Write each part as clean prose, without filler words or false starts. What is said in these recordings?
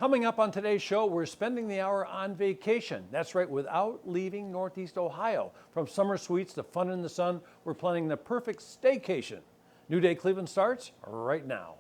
Coming up on today's show, we're spending the hour on vacation. That's right, without leaving Northeast Ohio. From summer suites to fun in the sun, we're planning the perfect staycation. New Day Cleveland starts right now.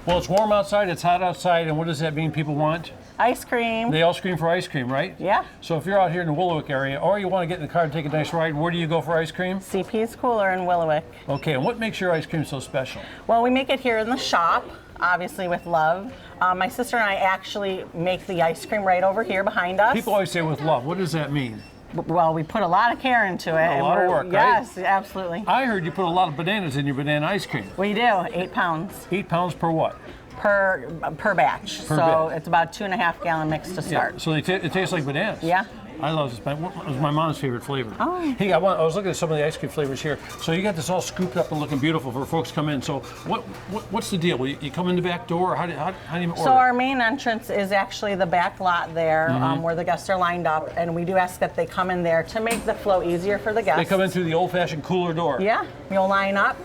Well, it's warm outside, it's hot outside, and what does that mean people want? Ice cream. They all scream for ice cream, right? Yeah. So if you're out here in the Willowick area, or you want to get in the car and take a nice ride, where do you go for ice cream? CP's Cooler in Willowick. Okay, and what makes your ice cream so special? Well, we make it here in the shop, obviously with love. My sister and I actually make the ice cream right over here behind us. People always say with love. What does that mean? Well, we put a lot of care into it. A lot of work, right? Yes, absolutely. I heard you put a lot of bananas in your banana ice cream. We do, 8 pounds. 8 pounds per what? Per batch. It's about 2.5 gallon mix to start. Yeah, so it tastes like bananas. Yeah. I love this. It was my mom's favorite flavor. Oh. Hey, I was looking at some of the ice cream flavors here. So you got this all scooped up and looking beautiful for folks to come in. So what's the deal? You come in the back door, or how do you order? So our main entrance is actually the back lot there, where the guests are lined up, and we do ask that they come in there to make the flow easier for the guests. They come in through the old-fashioned cooler door. Yeah, you'll line up.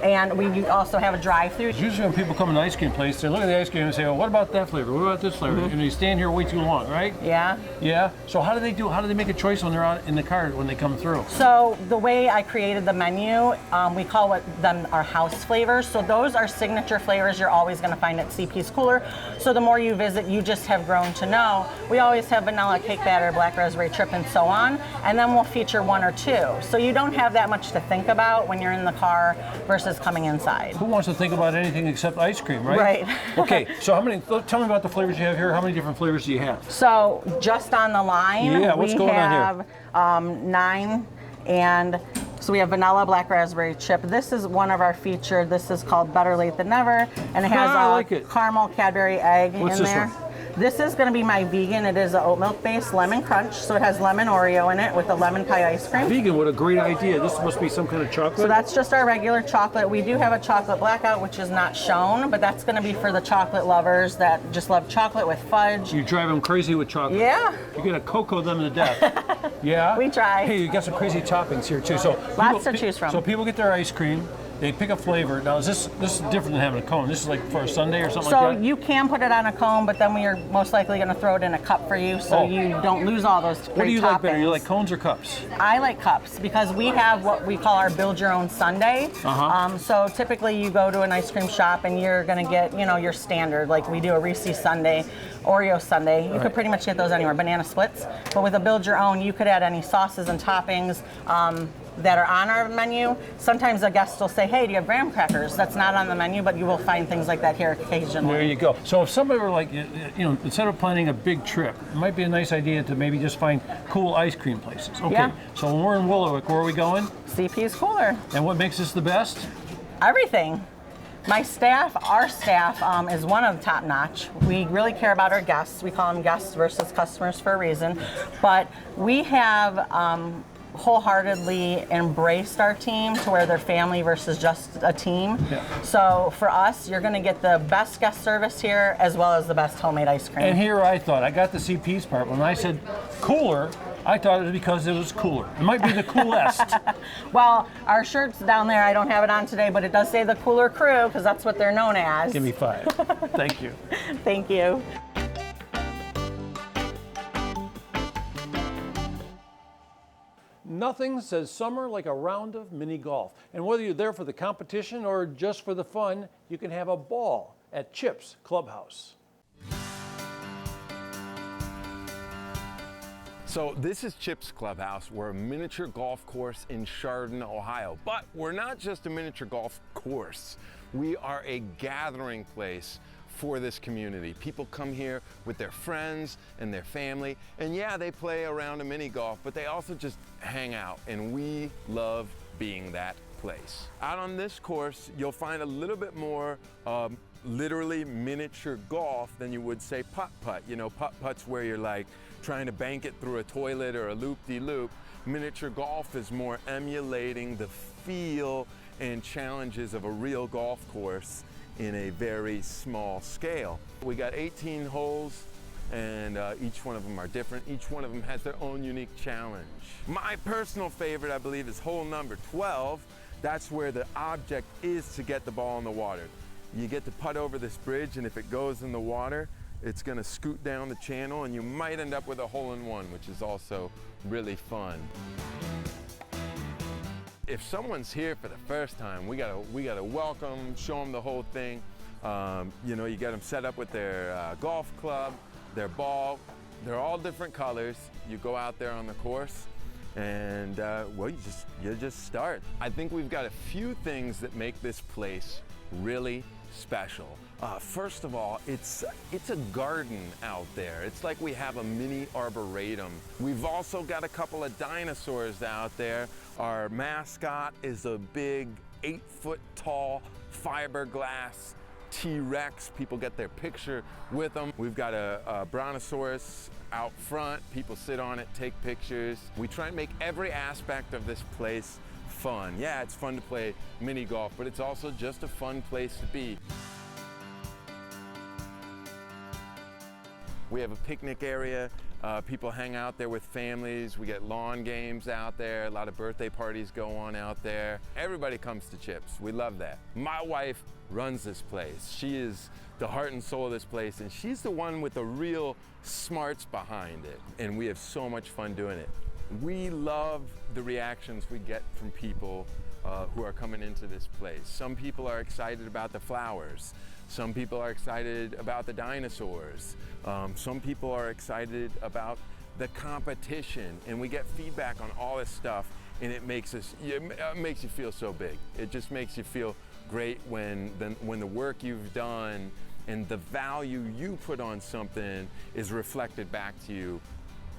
And we also have a drive-through. Usually when people come in an ice cream place, they look at the ice cream and say, "Oh, what about that flavor? What about this flavor?" And they stand here way too long, right? Yeah. Yeah. So how do they make a choice when they're out in the car when they come through? So the way I created the menu, we call them our house flavors. So those are signature flavors you're always going to find at CP's Cooler. So the more you visit, you just have grown to know. We always have vanilla cake batter, black raspberry trip, and so on. And then we'll feature 1 or 2. So you don't have that much to think about when you're in the car versus coming inside. Who wants to think about anything except ice cream, right? Right. Okay, so tell me about the flavors you have here. How many different flavors do you have? So just on the line, what's going on here? 9, and so we have vanilla black raspberry chip. This is one of our featured. This is called Better Late Than Never, and it has caramel Cadbury egg in there. One? This is going to be my vegan. It is an oat milk based lemon crunch, so it has lemon Oreo in it with a lemon pie ice cream. Vegan, what a great idea. This must be some kind of chocolate. So that's just our regular chocolate. We do have a chocolate blackout, which is not shown, but that's going to be for the chocolate lovers that just love chocolate with fudge. You drive them crazy with chocolate. Yeah. You're going to cocoa them to death. Yeah? We try. Hey, you got some crazy toppings here too. So lots to choose from. So people get their ice cream. They pick a flavor. Now, is this is different than having a cone? This is like for a sundae or something like that? So you can put it on a cone, but then we are most likely going to throw it in a cup for you, so you don't lose all those great toppings. What do you like better? You like cones or cups? I like cups because we have what we call our build your own sundae. So typically you go to an ice cream shop and you're going to get, your standard, like we do a Reese's sundae, Oreo sundae. You could pretty much get those anywhere, banana splits. But with a build your own, you could add any sauces and toppings that are on our menu. Sometimes a guest will say, "Hey, do you have graham crackers?" That's not on the menu, but you will find things like that here occasionally. There you go. So if somebody were like, instead of planning a big trip, it might be a nice idea to maybe just find cool ice cream places. Okay, yeah. So when we're in Willowick, where are we going? CP's Cooler. And what makes this the best? Everything. Our staff is one of the top notch. We really care about our guests. We call them guests versus customers for a reason. But we have wholeheartedly embraced our team to where they're family versus just a team. Yeah. So for us, you're going to get the best guest service here as well as the best homemade ice cream. And here I thought, I got the CP's part. When I said cooler, I thought it was because it was cooler. It might be the coolest. Well, our shirt's down there. I don't have it on today, but it does say the Cooler Crew because that's what they're known as. Give me 5. Thank you. Thank you. Nothing says summer like a round of mini golf. And whether you're there for the competition or just for the fun, you can have a ball at Chip's Clubhouse. So this is Chip's Clubhouse. We're a miniature golf course in Chardon, Ohio. But we're not just a miniature golf course. We are a gathering place for this community. People come here with their friends and their family, and yeah, they play around a mini golf, but they also just hang out, and we love being that place. Out on this course, you'll find a little bit more literally miniature golf than you would say putt-putt. You know, putt-putt's where you're like trying to bank it through a toilet or a loop-de-loop. Miniature golf is more emulating the feel and challenges of a real golf course in a very small scale. We got 18 holes, and each one of them are different. Each one of them has their own unique challenge. My personal favorite, I believe, is hole number 12. That's where the object is to get the ball in the water. You get to putt over this bridge, and if it goes in the water, it's gonna scoot down the channel, and you might end up with a hole-in-one, which is also really fun. If someone's here for the first time, we gotta welcome them, show them the whole thing. You know, you get them set up with their golf club, their ball. They're all different colors. You go out there on the course, and well, you just start. I think we've got a few things that make this place really special. First of all, it's a garden out there. It's like we have a mini arboretum. We've also got a couple of dinosaurs out there. Our mascot is a big 8-foot tall fiberglass T-Rex. People get their picture with them. We've got a brontosaurus out front. People sit on it, take pictures. We try and make every aspect of this place fun. Yeah, it's fun to play mini golf, but it's also just a fun place to be. We have a picnic area. People hang out there with families. We get lawn games out there. A lot of birthday parties go on out there. Everybody comes to Chips. We love that. My wife runs this place. She is the heart and soul of this place, and she's the one with the real smarts behind it. And we have so much fun doing it. We love the reactions we get from people who are coming into this place. Some people are excited about the flowers. Some people are excited about the dinosaurs. Some people are excited about the competition, and we get feedback on all this stuff, and it makes you feel so big. It just makes you feel great when the work you've done and the value you put on something is reflected back to you.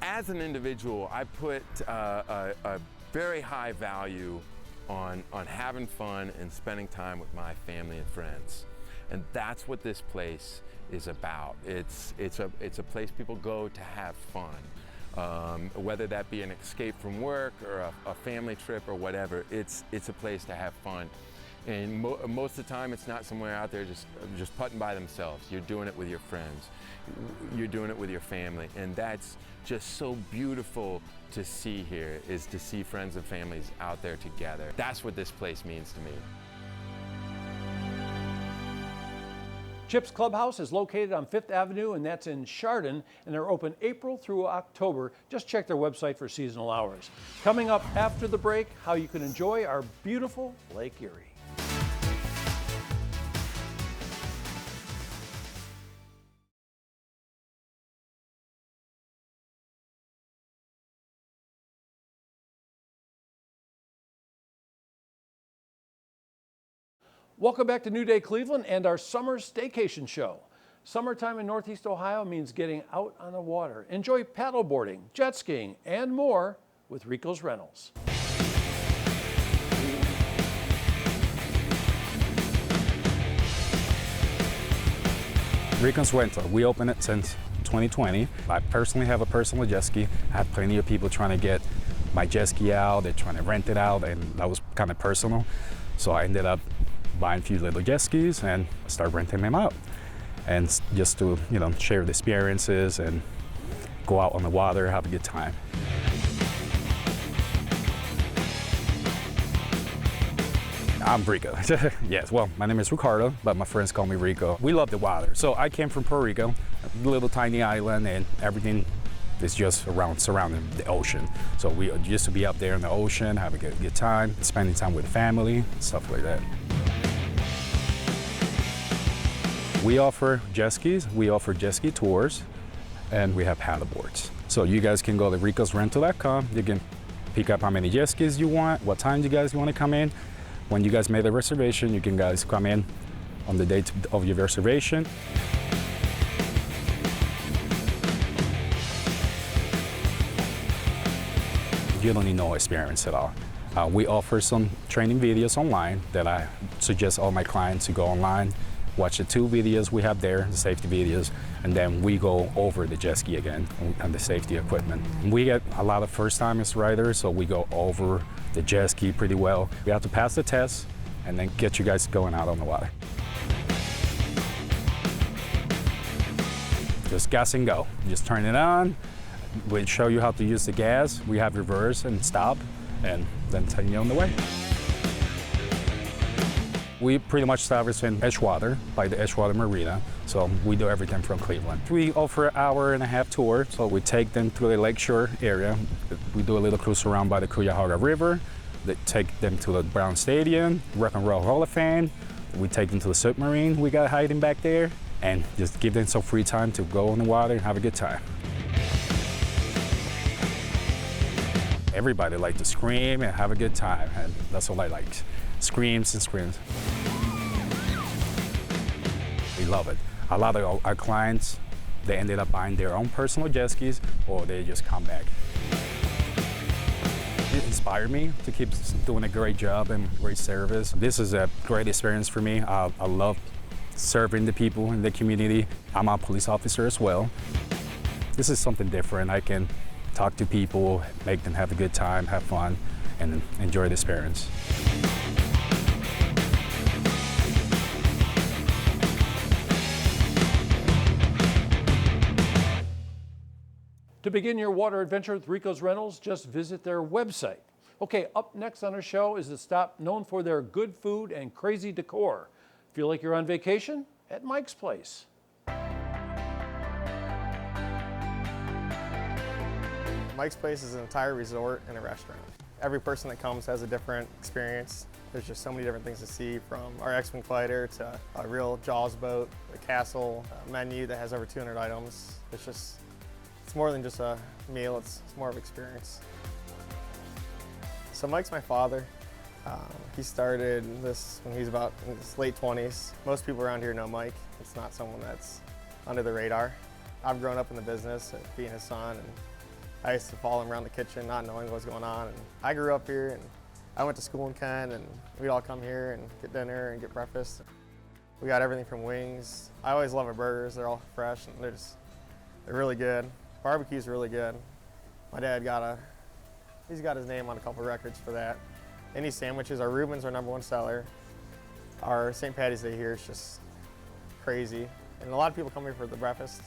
As an individual, I put a very high value on having fun and spending time with my family and friends. And that's what this place is about. It's a place people go to have fun. Whether that be an escape from work or a family trip or whatever, it's a place to have fun. And most of the time, it's not somewhere out there just putting by themselves. You're doing it with your friends. You're doing it with your family. And that's just so beautiful to see here, is to see friends and families out there together. That's what this place means to me. Chips Clubhouse is located on 5th Avenue, and that's in Chardon, and they're open April through October. Just check their website for seasonal hours. Coming up after the break, how you can enjoy our beautiful Lake Erie. Welcome back to New Day Cleveland and our summer staycation show. Summertime in Northeast Ohio means getting out on the water. Enjoy paddleboarding, jet skiing, and more with Ricos Rentals. Ricos Rentals, we opened it since 2020. I personally have a personal jet ski. I have plenty of people trying to get my jet ski out. They're trying to rent it out, and that was kind of personal. So I ended up buying a few little jet skis and start renting them out, and just to share the experiences and go out on the water, have a good time. I'm Rico. Yes, well, my name is Ricardo, but my friends call me Rico. We love the water. So I came from Puerto Rico, a little tiny island, and everything is just surrounding the ocean. So we used to be up there in the ocean, having a good time, spending time with the family, stuff like that. We offer jet skis, we offer jet ski tours, and we have paddleboards. So you guys can go to ricosrental.com. You can pick up how many jet skis you want, what time you guys want to come in. When you guys made the reservation, you can guys come in on the date of your reservation. You don't need no experience at all. We offer some training videos online that I suggest all my clients to go online watch the 2 videos we have there, the safety videos, and then we go over the jet ski again and the safety equipment. We get a lot of first-timers riders, so we go over the jet ski pretty well. We have to pass the test and then get you guys going out on the water. Just gas and go. Just turn it on. We show you how to use the gas. We have reverse and stop, and then take you on the way. We pretty much establish in Edgewater, by the Edgewater Marina, so we do everything from Cleveland. We offer an hour-and-a-half tour, so we take them to the lakeshore area. We do a little cruise around by the Cuyahoga River. They take them to the Brown Stadium, Rock and Roll Hall of Fame. We take them to the submarine we got hiding back there, and just give them some free time to go on the water and have a good time. Everybody likes to scream and have a good time, and that's all I like. Screams and screams. We love it. A lot of our clients, they ended up buying their own personal jet skis, or they just come back. It inspired me to keep doing a great job and great service. This is a great experience for me. I love serving the people in the community. I'm a police officer as well. This is something different. I can talk to people, make them have a good time, have fun, and enjoy the experience. To begin your water adventure with Ricos Rentals, just visit their website. Okay, up next on our show is a stop known for their good food and crazy decor. Feel like you're on vacation? At Mike's Place. Mike's Place is an entire resort and a restaurant. Every person that comes has a different experience. There's just so many different things to see, from our X-Wing fighter to a real Jaws boat, a castle, a menu that has over 200 items. It's more than just a meal, it's more of an experience. So Mike's my father. He started this when he was about in his late 20s. Most people around here know Mike. It's not someone that's under the radar. I've grown up in the business, being his son, and I used to follow him around the kitchen, not knowing what was going on. And I grew up here, and I went to school in Kent, and we'd all come here and get dinner and get breakfast. We got everything from wings. I always love our burgers. They're all fresh, and they're really good. Barbecue's really good. My dad he's got his name on a couple records for that. Any sandwiches, our Reuben's our #1 seller. Our St. Patty's Day here is just crazy. And a lot of people come here for the breakfast.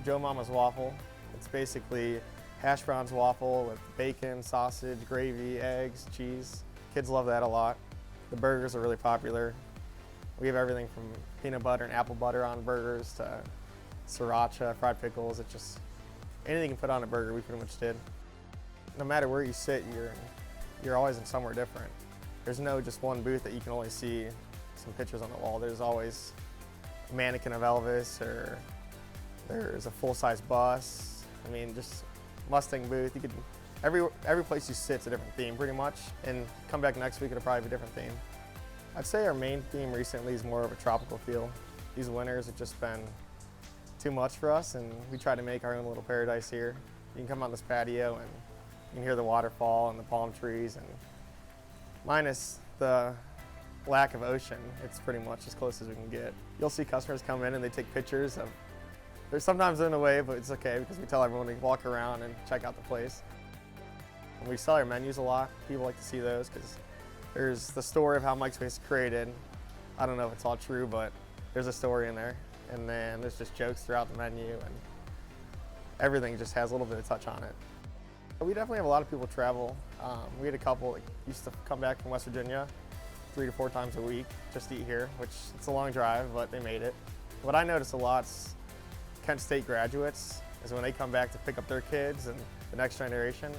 Joe Mama's Waffle. It's basically hash browns waffle with bacon, sausage, gravy, eggs, cheese. Kids love that a lot. The burgers are really popular. We have everything from peanut butter and apple butter on burgers to sriracha, fried pickles. It's just anything you can put on a burger, we pretty much did. No matter where you sit, you're always in somewhere different. There's no just one booth that you can only see some pictures on the wall. There's always a mannequin of Elvis, or there's a full-size bus. I mean, just Mustang booth. Every place you sit's a different theme pretty much, and come back next week, it'll probably be a different theme. I'd say our main theme recently is more of a tropical feel. These winters have just been too much for us, and we try to make our own little paradise here. You can come on this patio and you can hear the waterfall and the palm trees, and minus the lack of ocean, it's pretty much as close as we can get. You'll see customers come in and they take pictures of, they're sometimes in a wave, but it's okay because we tell everyone to walk around and check out the place. And we sell our menus a lot. People like to see those because there's the story of how Mike's Place is created. I don't know if it's all true, but there's a story in there. And then there's just jokes throughout the menu, and everything just has a little bit of touch on it. We definitely have a lot of people travel. We had a couple that used to come back from West Virginia 3 to 4 times a week just to eat here, which it's a long drive, but they made it. What I notice a lot is Kent State graduates is when they come back to pick up their kids and the next generation,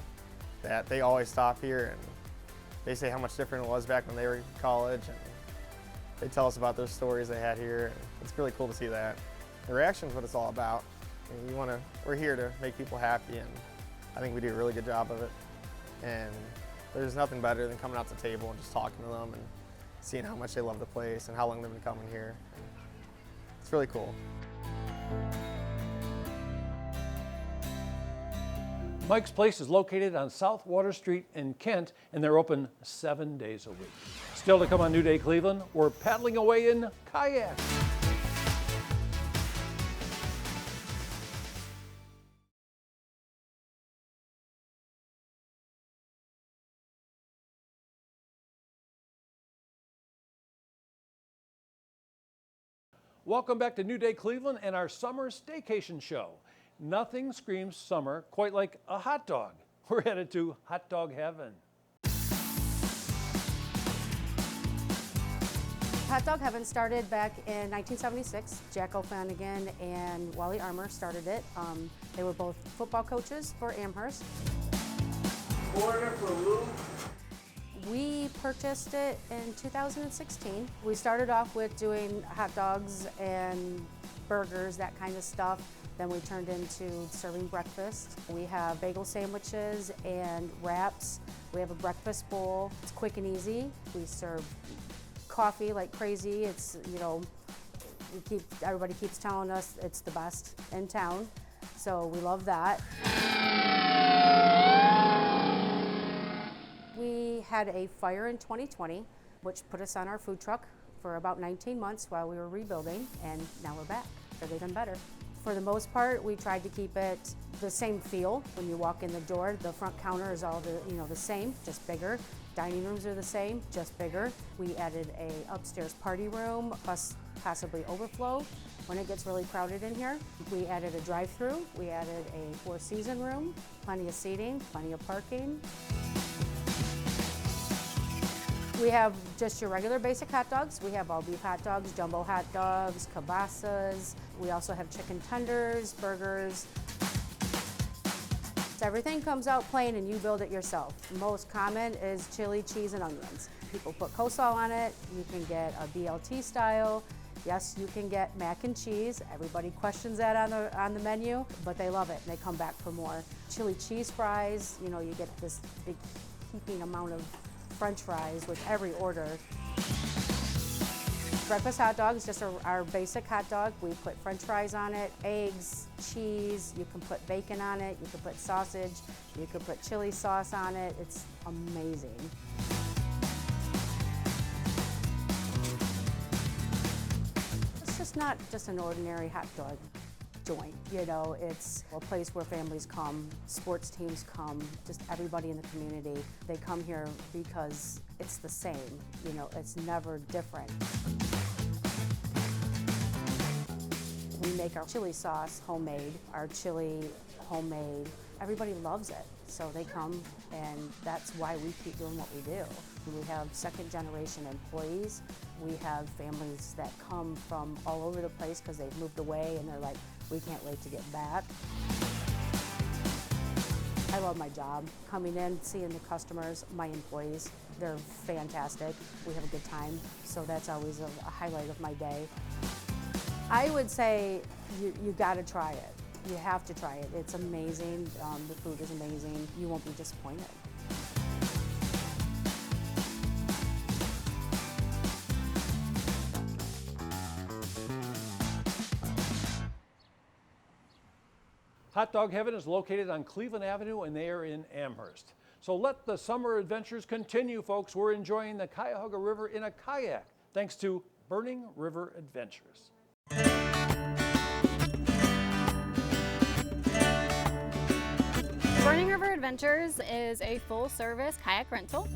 that they always stop here and they say how much different it was back when they were in college, and they tell us about their stories they had here, and it's really cool to see that. The reaction is what it's all about. I mean, we're here to make people happy, and I think we do a really good job of it. And there's nothing better than coming out to the table and just talking to them and seeing how much they love the place and how long they've been coming here. And it's really cool. Mike's Place is located on South Water Street in Kent, and they're open 7 days a week. Still to come on New Day Cleveland, we're paddling away in kayaks. Welcome back to New Day Cleveland and our summer staycation show. Nothing screams summer quite like a hot dog. We're headed to hot dog heaven. Hot Dog Heaven started back in 1976. Jack O'Flanagan and Wally Armour started it. They were both football coaches for Amherst. Order for Lou. We purchased it in 2016. We started off with doing hot dogs and burgers, that kind of stuff. Then we turned into serving breakfast. We have bagel sandwiches and wraps. We have a breakfast bowl. It's quick and easy. We serve coffee like crazy. It's, everybody keeps telling us it's the best in town. So we love that. We had a fire in 2020, which put us on our food truck for about 19 months while we were rebuilding, and now we're back, bigger than better. For the most part, we tried to keep it the same feel when you walk in the door. The front counter is all the same, just bigger. Dining rooms are the same, just bigger. We added a upstairs party room, plus possibly overflow when it gets really crowded in here. We added a drive-through. We added a four-season room, plenty of seating, plenty of parking. We have just your regular basic hot dogs. We have all beef hot dogs, jumbo hot dogs, kibasas. We also have chicken tenders, burgers. So everything comes out plain and you build it yourself. The most common is chili, cheese, and onions. People put coleslaw on it. You can get a BLT style. Yes, you can get mac and cheese. Everybody questions that on the menu, but they love it and they come back for more. Chili cheese fries, you get this big heaping amount of French fries with every order. Breakfast hot dogs, just our basic hot dog. We put French fries on it, eggs, cheese. You can put bacon on it. You can put sausage. You can put chili sauce on it. It's amazing. It's just not just an ordinary hot dog joint. It's a place where families come, sports teams come, just everybody in the community. They come here because it's the same, it's never different. We make our chili sauce homemade, our chili homemade. Everybody loves it, so they come, and that's why we keep doing what we do. We have second generation employees. We have families that come from all over the place because they've moved away and they're like, we can't wait to get back. I love my job. Coming in, seeing the customers, my employees, they're fantastic. We have a good time, so that's always a highlight of my day. I would say you gotta try it. You have to try it. It's amazing. The food is amazing. You won't be disappointed. Hot Dog Heaven is located on Cleveland Avenue and they are in Amherst. So let the summer adventures continue, folks. We're enjoying the Cuyahoga River in a kayak, thanks to Burning River Adventures. Burning River Adventures is a full-service kayak rental.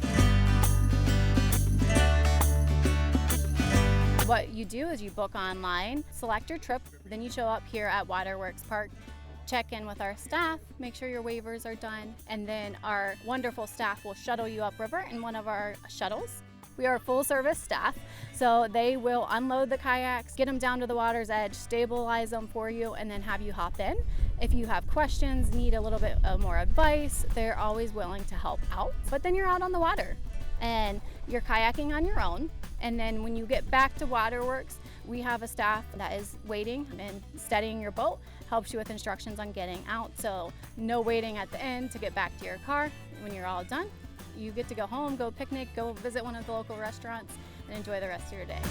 What you do is you book online, select your trip, then you show up here at Waterworks Park, check in with our staff, make sure your waivers are done, and then our wonderful staff will shuttle you upriver in one of our shuttles. We are a full-service staff, so they will unload the kayaks, get them down to the water's edge, stabilize them for you, and then have you hop in. If you have questions, need a little bit more advice, they're always willing to help out. But then you're out on the water, and you're kayaking on your own. And then when you get back to Waterworks, we have a staff that is waiting and steadying your boat, helps you with instructions on getting out. So no waiting at the end to get back to your car. When you're all done, you get to go home, go picnic, go visit one of the local restaurants, and enjoy the rest of your day.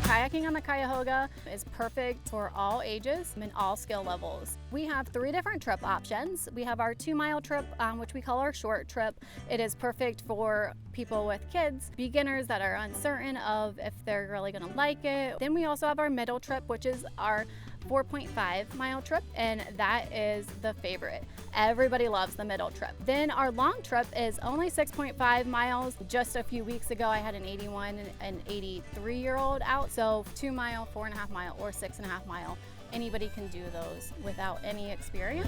Kayaking on the Cuyahoga is perfect for all ages and all skill levels. We have 3 different trip options. We have our 2-mile trip, which we call our short trip. It is perfect for people with kids, beginners that are uncertain of if they're really gonna like it. Then we also have our middle trip, which is our 4.5 mile trip, and that is the favorite. Everybody loves the middle trip. Then our long trip is only 6.5 miles. Just a few weeks ago, I had an 81 and 83-year-old out. So 2 mile, 4.5 mile, or 6.5 mile. Anybody can do those without any experience.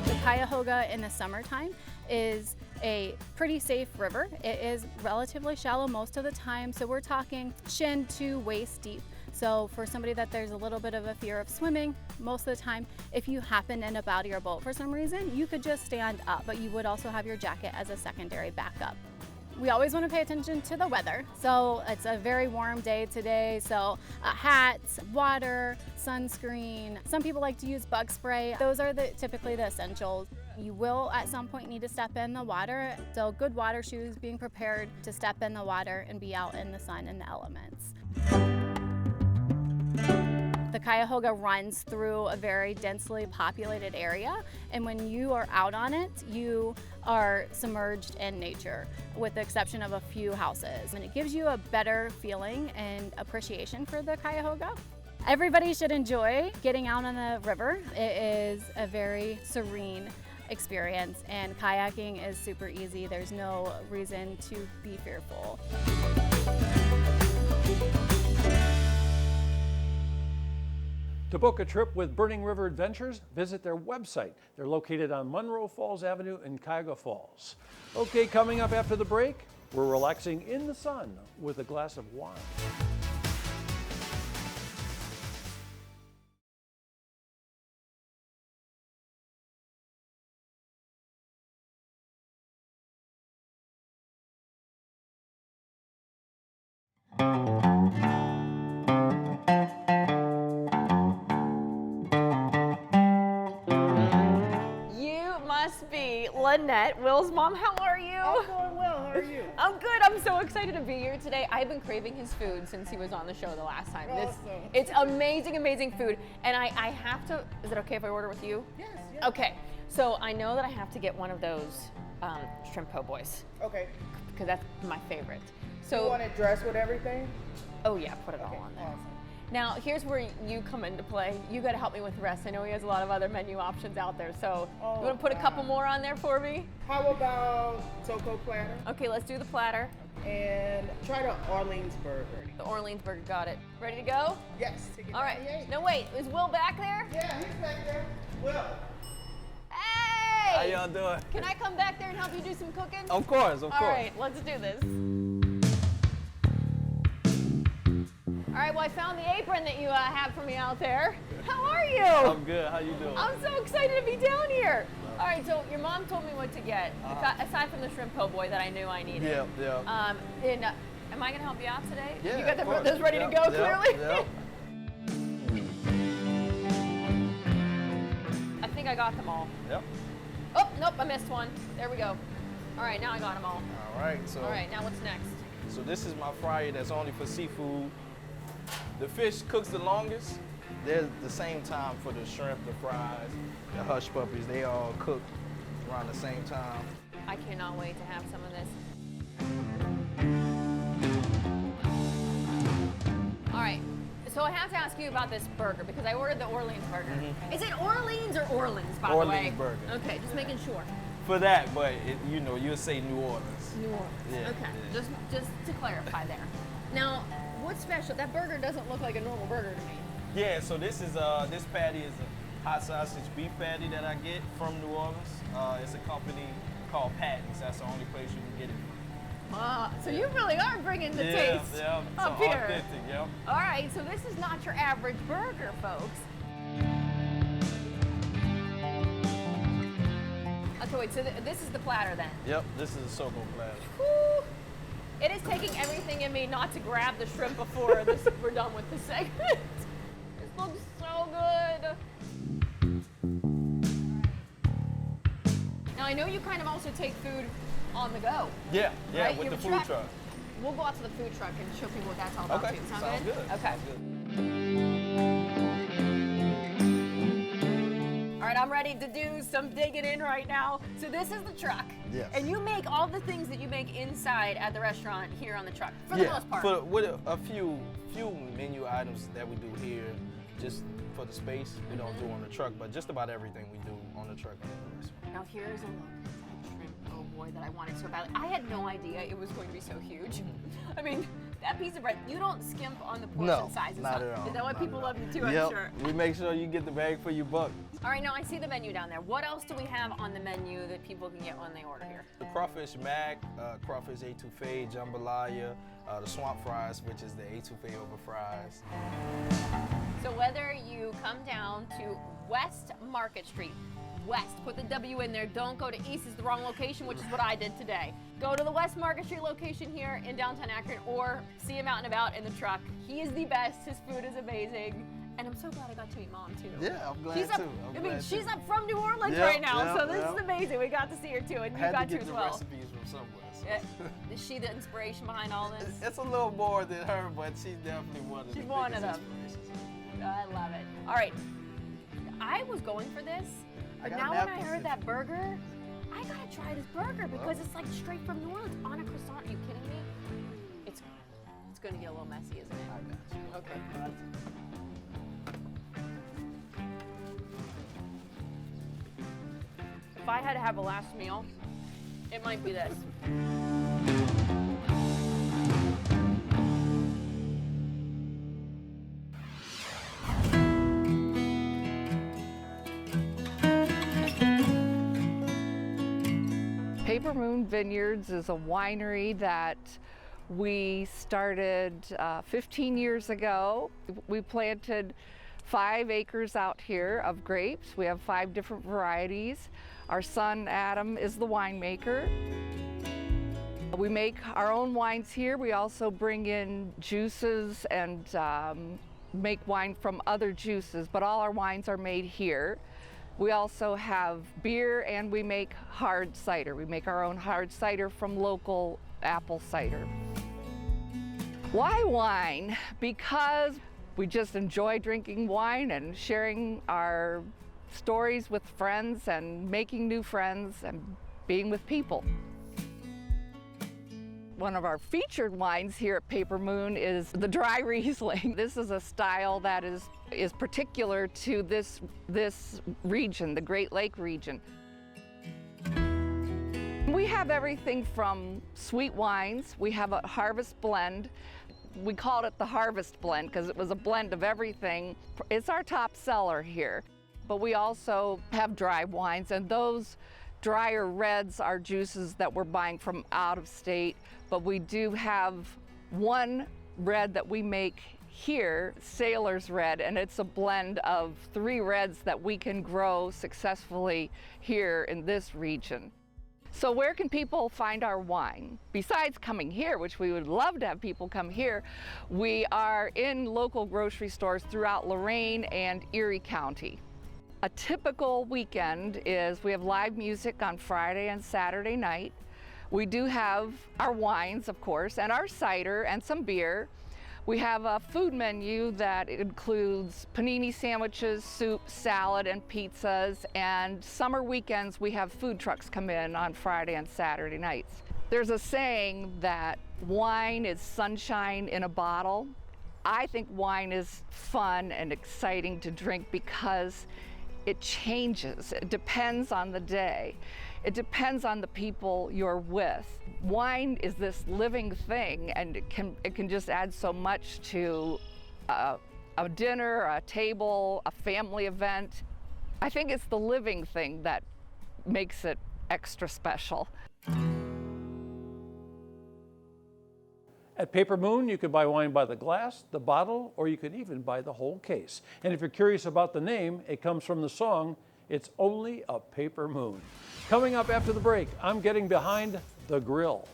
The Cuyahoga in the summertime is a pretty safe river. It is relatively shallow most of the time, so we're talking chin to waist deep. So for somebody that there's a little bit of a fear of swimming, most of the time, if you happen to end up out of your boat for some reason, you could just stand up, but you would also have your jacket as a secondary backup. We always want to pay attention to the weather. So it's a very warm day today, so hats, water, sunscreen. Some people like to use bug spray. Those are typically the essentials. You will at some point need to step in the water, so good water shoes, being prepared to step in the water and be out in the sun and the elements. The Cuyahoga runs through a very densely populated area, and when you are out on it, you are submerged in nature, with the exception of a few houses. And it gives you a better feeling and appreciation for the Cuyahoga. Everybody should enjoy getting out on the river. It is a very serene experience, and kayaking is super easy. There's no reason to be fearful. To book a trip with Burning River Adventures, visit their website. They're located on Monroe Falls Avenue in Cuyahoga Falls. Okay, coming up after the break, we're relaxing in the sun with a glass of wine. Lynette, Will's mom. How are you? I'm doing well. How are you? I'm good. I'm so excited to be here today. I've been craving his food since he was on the show the last time. Awesome. It's amazing, amazing food. And I have to, is it okay if I order with you? Yes. Okay. So I know that I have to get one of those shrimp po' boys. Okay. Because that's my favorite. So You want it dressed with everything? Oh yeah, put it all on there. Awesome. Now, here's where you come into play. You got to help me with the rest. I know he has a lot of other menu options out there. So you want to put a couple more on there for me? How about taco platter? Okay, let's do the platter. And try the Orleans burger. The Orleans burger, got it. Ready to go? Yes. Take it All down the right. eight. No, wait. Is Will back there? Yeah, he's back there. Will. Hey! How y'all doing? Can I come back there and help you do some cooking? Of course, of All course. right, let's do this. All right, well, I found the apron that you have for me out there. How are you? I'm good. How you doing? I'm so excited to be down here. All right, so your mom told me what to get, aside from the shrimp po' boy that I knew I needed. Yeah. And am I going to help you out today? Yeah, You got of course. those ready to go, clearly? Yep. I think I got them all. Yep. Oh, nope, I missed one. There we go. All right, now I got them all. All right, so All right, now what's next? so this is my fryer that's only for seafood. The fish cooks the longest. There's the same time for the shrimp, the fries, the hush puppies. They all cook around the same time. I cannot wait to have some of this. All right, so I have to ask you about this burger because I ordered the Orleans burger. Is it Orleans or Orleans, by the way? Orleans burger. Okay, just making sure. For that, but you'll say New Orleans. New Orleans. Yeah, Okay, yeah. just to clarify there. Now, what's special? That burger doesn't look like a normal burger to me. Yeah, so this patty is a hot sausage beef patty that I get from New Orleans. It's a company called Patton's. That's the only place you can get it from. So you really are bringing the taste Yeah, it's up here. authentic, yep. All right, so this is not your average burger, folks. Okay, wait, so this is the platter then? Yep, this is a Soko platter. Whew. It is taking everything in me not to grab the shrimp before we're done with this segment. This looks so good. Now I know you kind of also take food on the go. Yeah, right? with You the have a food truck. We'll go out to the food truck and show people what that's all about Okay, too. Sound sounds good. Okay. Sounds good. All right, I'm ready to do some digging in right now. So this is the truck. Yes. And you make all the things that you make inside at the restaurant here on the truck, for the most part. With a few menu items that we do here, just for the space, we don't do on the truck, but just about everything we do on the truck at the restaurant. Now here's a look at that shrimp, oh boy, that I wanted so badly. I had no idea it was going to be so huge. I mean, that piece of bread, you don't skimp on the portion sizes. Not at all. Is that why people love you too, Yep. I'm sure? We make sure you get the bag for your buck. All right, now I see the menu down there. What else do we have on the menu that people can get when they order here? The crawfish mac, crawfish etouffee, jambalaya, the swamp fries, which is the etouffee over fries. So whether you come down to West Market Street, West, put the W in there, don't go to East, is the wrong location, which is what I did today. Go to the West Market Street location here in downtown Akron, or see him out and about in the truck. He is the best, his food is amazing. And I'm so glad I got to meet Mom too. Yeah, I'm glad she's too. up, she's up from New Orleans Yep, right now, yep, so this yep. is amazing. We got to see her too, and you Had got to to get as the well. recipes from somewhere. So. Yeah. Is she the inspiration behind all this? It's a little more than her, but she's definitely one of the She's one of biggest them. inspirations. I love it. All right, I was going for this, but now when I heard that burger, I gotta try this burger because it's like straight from New Orleans on a croissant. Are you kidding me? It's gonna get a little messy, isn't it? I got you. Okay. If I had to have a last meal, it might be this. Paper Moon Vineyards is a winery that we started 15 years ago. We planted 5 acres out here of grapes. We have 5 different varieties. Our son Adam is the winemaker. We make our own wines here. We also bring in juices and make wine from other juices, but all our wines are made here. We also have beer and we make hard cider. We make our own hard cider from local apple cider. Why wine? Because we just enjoy drinking wine and sharing our stories with friends and making new friends and being with people. One of our featured wines here at Paper Moon is the dry Riesling. This is a style that is particular to this region, the Great Lake region. We have everything from sweet wines. We have a harvest blend. We called it the Harvest Blend because it was a blend of everything. It's our top seller here. But we also have dry wines, and those drier reds are juices that we're buying from out of state. But we do have one red that we make here, Sailor's Red, and it's a blend of 3 reds that we can grow successfully here in this region. So where can people find our wine? Besides coming here, which we would love to have people come here, we are in local grocery stores throughout Lorain and Erie County. A typical weekend is we have live music on Friday and Saturday night. We do have our wines, of course, and our cider and some beer. We have a food menu that includes panini sandwiches, soup, salad, and pizzas. And summer weekends, we have food trucks come in on Friday and Saturday nights. There's a saying that wine is sunshine in a bottle. I think wine is fun and exciting to drink because it changes. It depends on the day. It depends on the people you're with. Wine is this living thing, and it can just add so much to a dinner, a table, a family event. I think it's the living thing that makes it extra special. At Paper Moon, you can buy wine by the glass, the bottle, or you can even buy the whole case. And if you're curious about the name, it comes from the song, It's Only a Paper Moon. Coming up after the break, I'm getting behind the grill.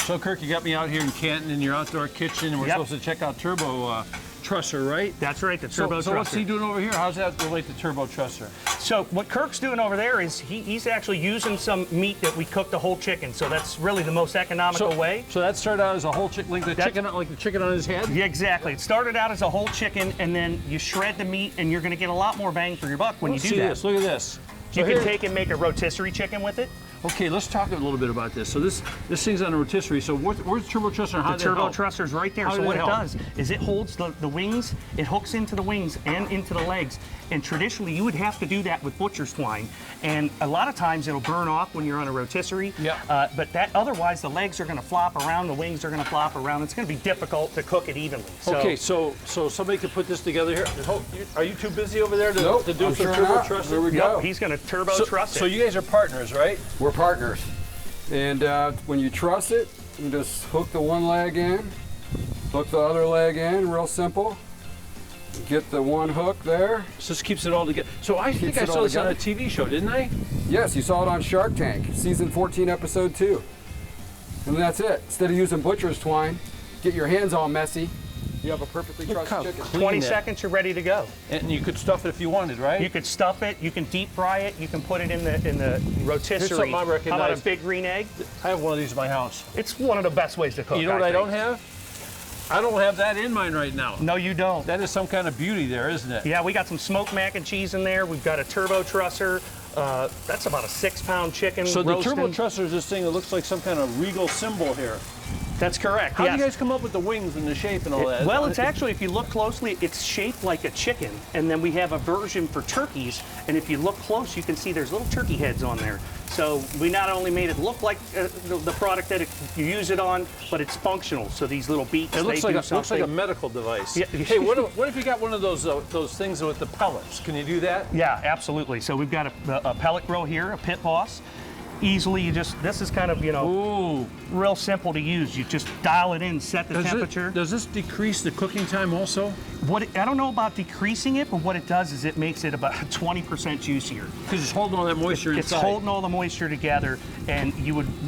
So Kirk, you got me out here in Canton in your outdoor kitchen, and we're supposed to check out Turbo trusser, right? That's right, the turbo So trusser. what's he doing over here? How's that relate to turbo trusser? So what Kirk's doing over there is he's actually using some meat that we cooked a whole chicken. So that's really the most economical way. So that started out as a whole chicken, like the chicken on his head? Yeah, exactly. It started out as a whole chicken, and then you shred the meat, and you're going to get a lot more bang for your buck when you do that. Look at this. You can take and make a rotisserie chicken with it. Okay, let's talk a little bit about this. So this thing's on a rotisserie. So where's the turbo trusser? The turbo trusser's right there. So what it does is it holds the wings, it hooks into the wings and into the legs. And traditionally, you would have to do that with butcher's twine. And a lot of times it'll burn off when you're on a rotisserie. Yeah. But otherwise, the legs are going to flop around, the wings are going to flop around. It's going to be difficult to cook it evenly. Okay, so somebody could put this together here. Are you too busy over there to do some sure turbo not. trusser? There we go. He's going to turbo truss it. So you guys are partners, right? We're partners. And when you truss it, you just hook the one leg in, hook the other leg in, real simple. Get the one hook there. So this keeps it all together. So I think I saw this on a TV show, didn't I? Yes, you saw it on Shark Tank, season 14, episode 2. And that's it. Instead of using butcher's twine, get your hands all messy, you have a perfectly trussed chicken. 20 seconds, you're ready to go. And you could stuff it if you wanted, right? You could stuff it. You can deep fry it. You can put it in the rotisserie. Here's something I recognize. How about a big green egg? I have one of these in my house. It's one of the best ways to cook. You know what I don't have? I don't have that in mine right now. No, you don't. That is some kind of beauty there, isn't it? Yeah, we got some smoked mac and cheese in there. We've got a turbo trusser. That's about a 6-pound chicken. So the turbo roasting. trusser is this thing that looks like some kind of regal symbol here. That's correct. How yes. do you guys come up with the wings and the shape and all that? Well, it's actually, if you look closely, it's shaped like a chicken. And then we have a version for turkeys. And if you look close, you can see there's little turkey heads on there. So we not only made it look like the product that you use it on, but it's functional. So these little beaks, it looks they like do something. looks like a medical device. Yeah. Hey, what if you got one of those things with the pellets? Can you do that? Yeah, absolutely. So we've got a pellet grill here, a Pit Boss. Easily, this is kind of, real simple to use. You just dial it in, set the temperature. Does this decrease the cooking time also? I don't know about decreasing it, but what it does is it makes it about 20% juicier. Because it's holding all that moisture inside. It's holding all the moisture together, and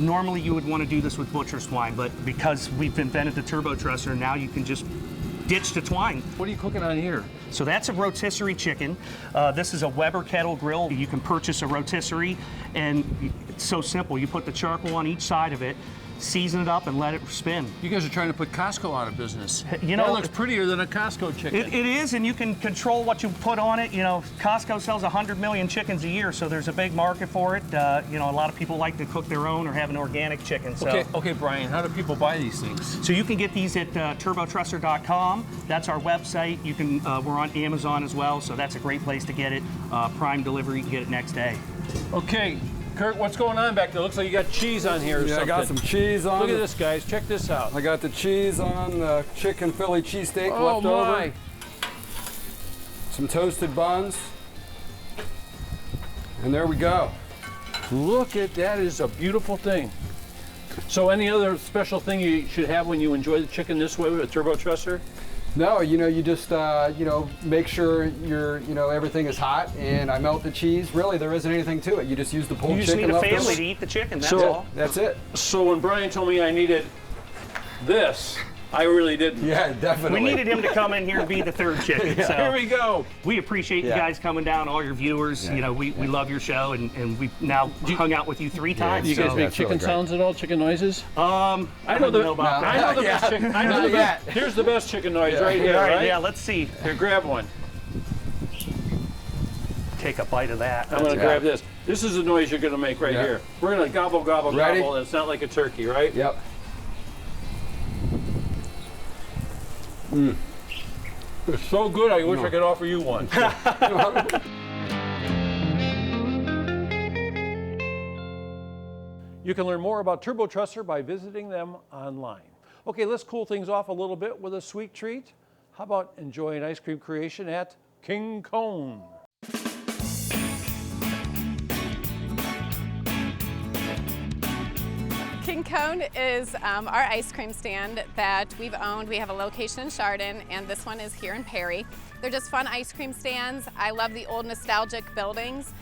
normally you would want to do this with butcher's twine, but because we've invented the turbo trusser, now you can just ditch the twine. What are you cooking on here? So that's a rotisserie chicken. This is a Weber kettle grill. You can purchase a rotisserie, and it's so simple. You put the charcoal on each side of it, season it up, and let it spin. You guys are trying to put Costco out of business. You know, that looks prettier than a Costco chicken. It is, and you can control what you put on it. You know, Costco sells 100 million chickens a year, so there's a big market for it. A lot of people like to cook their own or have an organic chicken. So. Okay, Brian, how do people buy these things? So you can get these at turbotrusser.com. That's our website. You can. We're on Amazon as well, so that's a great place to get it. Prime delivery, you can get it next day. Okay. Kurt, what's going on back there? Looks like you got cheese on here or something. I got some cheese on. Look at this, guys. Check this out. I got the cheese on the chicken Philly cheesesteak left over. My. Some toasted buns. And there we go. Look at that. Is a beautiful thing. So any other special thing you should have when you enjoy the chicken this way with a turbo trusser? No, you just, make sure everything is hot, and I melt the cheese. Really, there isn't anything to it. You just use the pulled chicken. You just need a family to eat the chicken, that's all. That's it. So when Brian told me I needed this, I really didn't. Yeah, definitely. We needed him to come in here and be the third chicken. Yeah. So here we go. We appreciate you guys coming down, all your viewers. Yeah. We love your show, and we've now hung out with you 3 times. Do you guys make chicken sounds at all? Chicken noises? I don't know about that. I know the best chicken. I know the best. Here's the best chicken noise right here. Right? Yeah, let's see. Here, grab one. Take a bite of that. I'm going to grab this. This is the noise you're going to make right here. We're going to gobble, gobble, Ready? gobble. It's not like a turkey, right? Yep. It's so good, I wish I could offer you one. You can learn more about Turbo Trusser by visiting them online. Okay, let's cool things off a little bit with a sweet treat. How about enjoying ice cream creation at King Cone? King Cone is our ice cream stand that we've owned. We have a location in Chardon, and this one is here in Perry. They're just fun ice cream stands. I love the old nostalgic buildings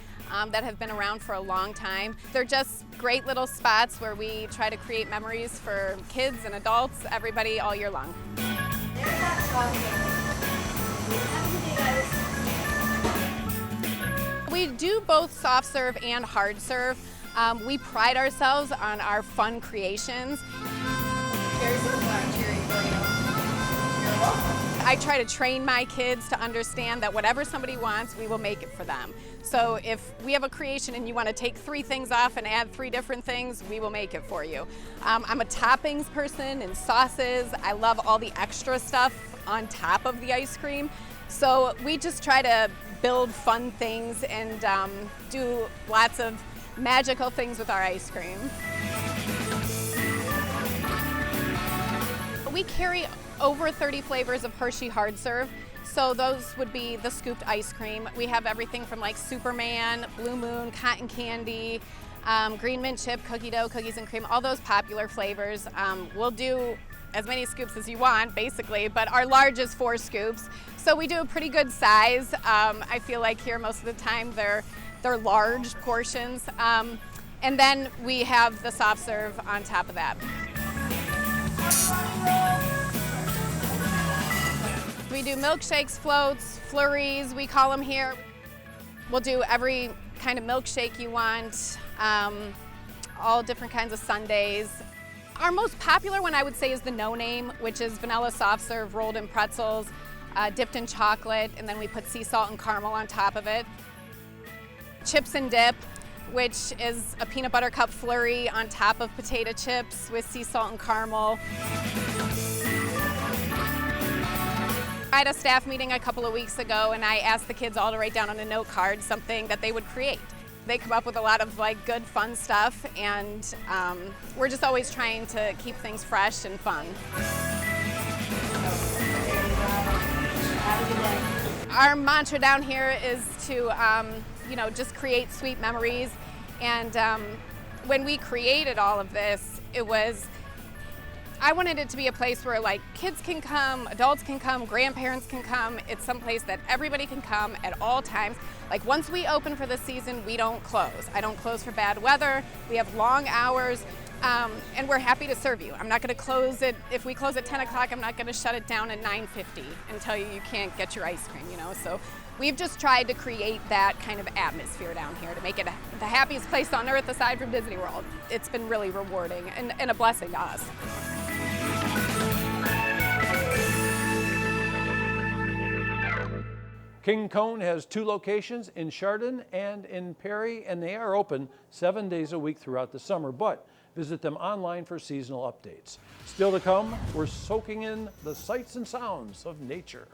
that have been around for a long time. They're just great little spots where we try to create memories for kids and adults, everybody all year long. There's that We do both soft serve and hard serve. We pride ourselves on our fun creations. I try to train my kids to understand that whatever somebody wants, we will make it for them. So if we have a creation and you want to take 3 things off and add 3 different things, we will make it for you. I'm a toppings person and sauces. I love all the extra stuff on top of the ice cream. So we just try to build fun things and do lots of magical things with our ice cream. We carry over 30 flavors of Hershey Hard Serve. So those would be the scooped ice cream. We have everything from like Superman, Blue Moon, cotton candy, green mint chip, cookie dough, cookies and cream, all those popular flavors. We'll do as many scoops as you want, basically, but our large is 4 scoops. So we do a pretty good size. I feel like here most of the time they're large portions. And then we have the soft serve on top of that. We do milkshakes, floats, flurries, we call them here. We'll do every kind of milkshake you want, all different kinds of sundaes. Our most popular one I would say is the No Name, which is vanilla soft serve rolled in pretzels, dipped in chocolate, and then we put sea salt and caramel on top of it. Chips and Dip, which is a peanut butter cup flurry on top of potato chips with sea salt and caramel. I had a staff meeting a couple of weeks ago and I asked the kids all to write down on a note card something that they would create. They come up with a lot of like good fun stuff and we're just always trying to keep things fresh and fun. Our mantra down here is to just create sweet memories, and when we created all of this, I wanted it to be a place where like kids can come, adults can come, grandparents can come. It's some place that everybody can come at all times. Like once we open for the season, we don't close. I don't close for bad weather. We have long hours, and we're happy to serve you. I'm not gonna close it, if we close at 10 o'clock, I'm not gonna shut it down at 9:50 and tell you you can't get your ice cream, So we've just tried to create that kind of atmosphere down here to make it the happiest place on earth aside from Disney World. It's been really rewarding and a blessing to us. King Cone has 2 locations in Chardon and in Perry, and they are open 7 days a week throughout the summer, but visit them online for seasonal updates. Still to come, we're soaking in the sights and sounds of nature.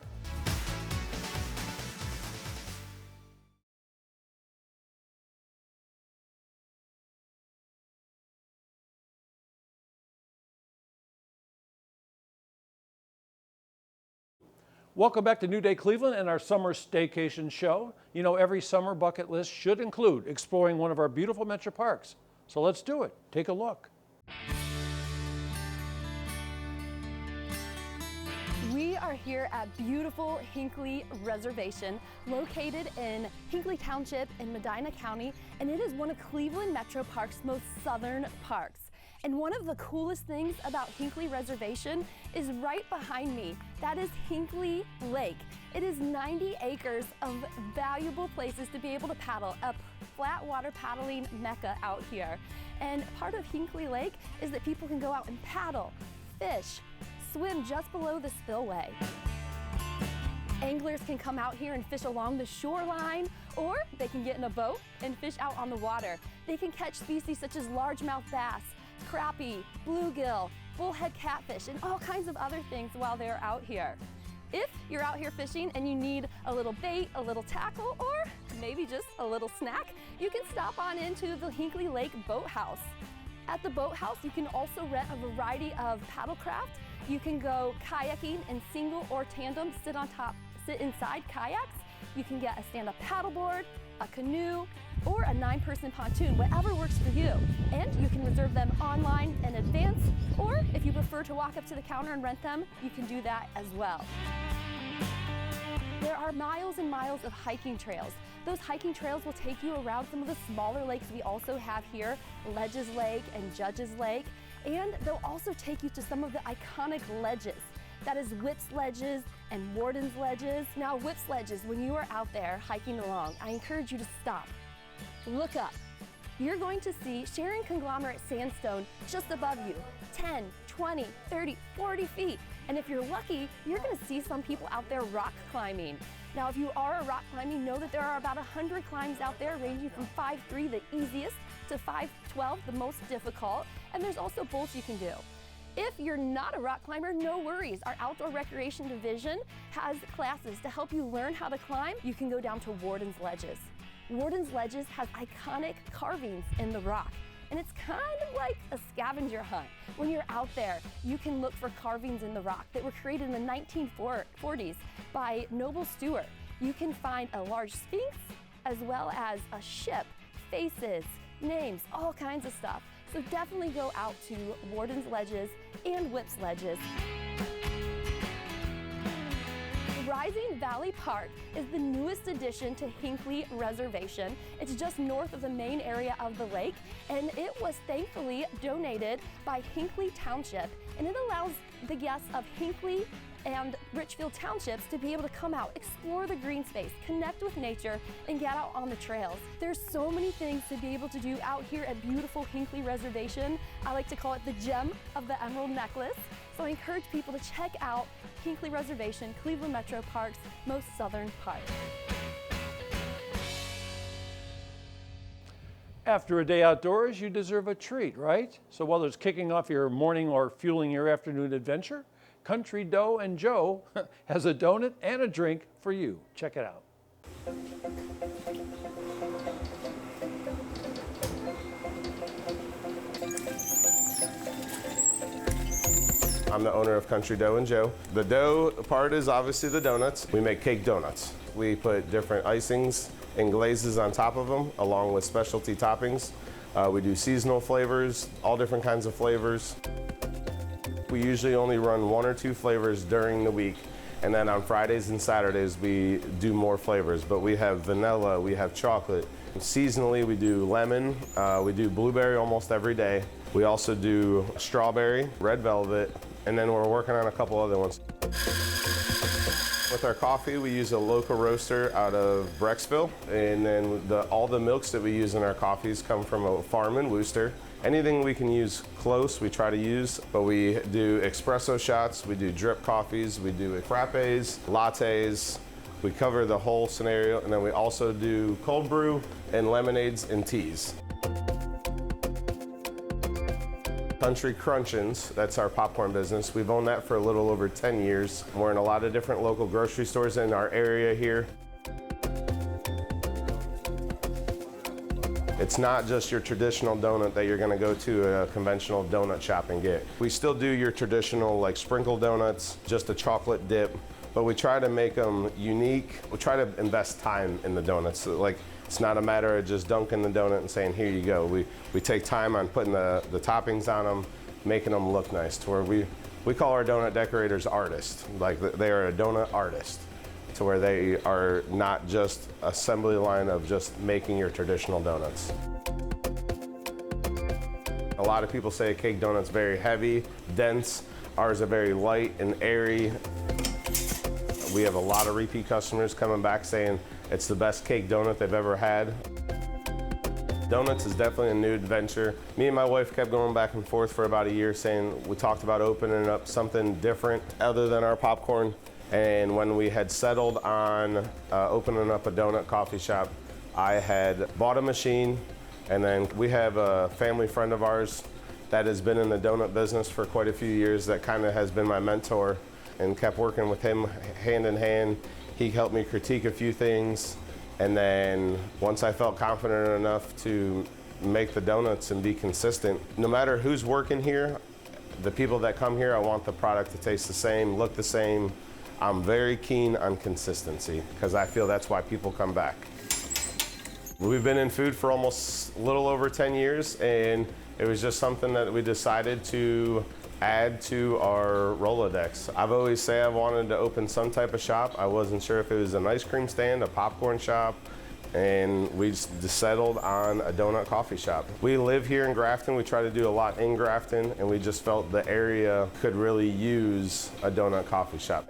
Welcome back to New Day Cleveland and our summer staycation show. Every summer bucket list should include exploring one of our beautiful metro parks. So let's do it. Take a look. We are here at beautiful Hinckley Reservation, located in Hinckley Township in Medina County, and it is one of Cleveland Metro Park's most southern parks. And one of the coolest things about Hinckley Reservation is right behind me. That is Hinckley Lake. It is 90 acres of valuable places to be able to paddle, a flat water paddling mecca out here. And part of Hinckley Lake is that people can go out and paddle, fish, swim just below the spillway. Anglers can come out here and fish along the shoreline, or they can get in a boat and fish out on the water. They can catch species such as largemouth bass, crappie, bluegill, bullhead catfish, and all kinds of other things while they're out here. If you're out here fishing and you need a little bait, a little tackle, or maybe just a little snack, you can stop on into the Hinckley Lake Boathouse. At the Boathouse, you can also rent a variety of paddlecraft. You can go kayaking in single or tandem, sit inside kayaks. You can get a stand-up paddleboard, a canoe, or a 9-person pontoon, whatever works for you. And you can reserve them online in advance, or if you prefer to walk up to the counter and rent them, you can do that as well. There are miles and miles of hiking trails. Those hiking trails will take you around some of the smaller lakes we also have here, Ledges Lake and Judges Lake, and they'll also take you to some of the iconic ledges. That is Whip's Ledges and Warden's Ledges. Now, Whip's Ledges, when you are out there hiking along, I encourage you to stop. Look up. You're going to see Sharon conglomerate sandstone just above you, 10, 20, 30, 40 feet. And if you're lucky, you're gonna see some people out there rock climbing. Now, if you are a rock climbing, know that there are about 100 climbs out there ranging from 5'3", the easiest, to 5'12", the most difficult. And there's also both you can do. If you're not a rock climber, no worries. Our outdoor recreation division has classes to help you learn how to climb. You can go down to Warden's Ledges. Warden's Ledges has iconic carvings in the rock. And it's kind of like a scavenger hunt. When you're out there, you can look for carvings in the rock that were created in the 1940s by Noble Stewart. You can find a large sphinx, as well as a ship, faces, names, all kinds of stuff. So definitely go out to Warden's Ledges and Whip's Ledges. Rising Valley Park is the newest addition to Hinckley Reservation. It's just north of the main area of the lake, and it was thankfully donated by Hinckley Township, and it allows the guests of Hinckley and Richfield Townships to be able to come out, explore the green space, connect with nature, and get out on the trails. There's so many things to be able to do out here at beautiful Hinckley Reservation. I like to call it the gem of the Emerald Necklace. So I encourage people to check out Hinckley Reservation, Cleveland Metro Park's most southern park. After a day outdoors, you deserve a treat, right? So whether it's kicking off your morning or fueling your afternoon adventure, Country Dough and Joe has a donut and a drink for you. Check it out. I'm the owner of Country Dough and Joe. The dough part is obviously the donuts. We make cake donuts. We put different icings and glazes on top of them, along with specialty toppings. We do seasonal flavors, all different kinds of flavors. We usually only run 1 or 2 flavors during the week, and then on Fridays and Saturdays we do more flavors. But we have vanilla, we have chocolate. Seasonally we do lemon, we do blueberry almost every day. We also do strawberry, red velvet, and then we're working on a couple other ones. With our coffee, we use a local roaster out of Brecksville, and then all the milks that we use in our coffees come from a farm in Worcester. Anything we can use close, we try to use, but we do espresso shots, we do drip coffees, we do frappes, lattes. We cover the whole scenario, and then we also do cold brew and lemonades and teas. Country Crunchins, that's our popcorn business. We've owned that for a little over 10 years. We're in a lot of different local grocery stores in our area here. It's not just your traditional donut that you're gonna go to a conventional donut shop and get. We still do your traditional like sprinkle donuts, just a chocolate dip, but we try to make them unique. We try to invest time in the donuts. Like, it's not a matter of just dunking the donut and saying, here you go. We take time on putting the toppings on them, making them look nice, to where we call our donut decorators artists. Like, they are a donut artist, to where they are not just assembly line of just making your traditional donuts. A lot of people say a cake donut's very heavy, dense. Ours are very light and airy. We have a lot of repeat customers coming back saying it's the best cake donut they've ever had. Donuts is definitely a new adventure. Me and my wife kept going back and forth for about a year saying we talked about opening up something different other than our popcorn. And when we had settled on opening up a donut coffee shop, I had bought a machine, and then we have a family friend of ours that has been in the donut business for quite a few years that kind of has been my mentor, and kept working with him hand in hand. He helped me critique a few things, and then once I felt confident enough to make the donuts and be consistent, no matter who's working here, the people that come here, I want the product to taste the same, look the same. I'm very keen on consistency because I feel that's why people come back. We've been in food for almost a little over 10 years, and it was just something that we decided to add to our Rolodex. I've always said I wanted to open some type of shop. I wasn't sure if it was an ice cream stand, a popcorn shop, and we just settled on a donut coffee shop. We live here in Grafton. We try to do a lot in Grafton, and we just felt the area could really use a donut coffee shop.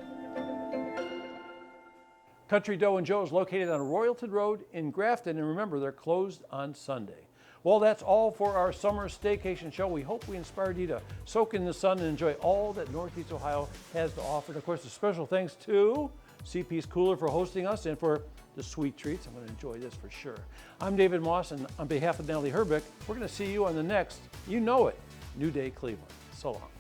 Country Dough and Joe is located on Royalton Road in Grafton, and remember, they're closed on Sunday. Well, that's all for our summer staycation show. We hope we inspired you to soak in the sun and enjoy all that Northeast Ohio has to offer. And of course, a special thanks to CP's Cooler for hosting us and for the sweet treats. I'm going to enjoy this for sure. I'm David Moss, and on behalf of Natalie Herbeck, we're going to see you on the next, you know it, New Day Cleveland. So long.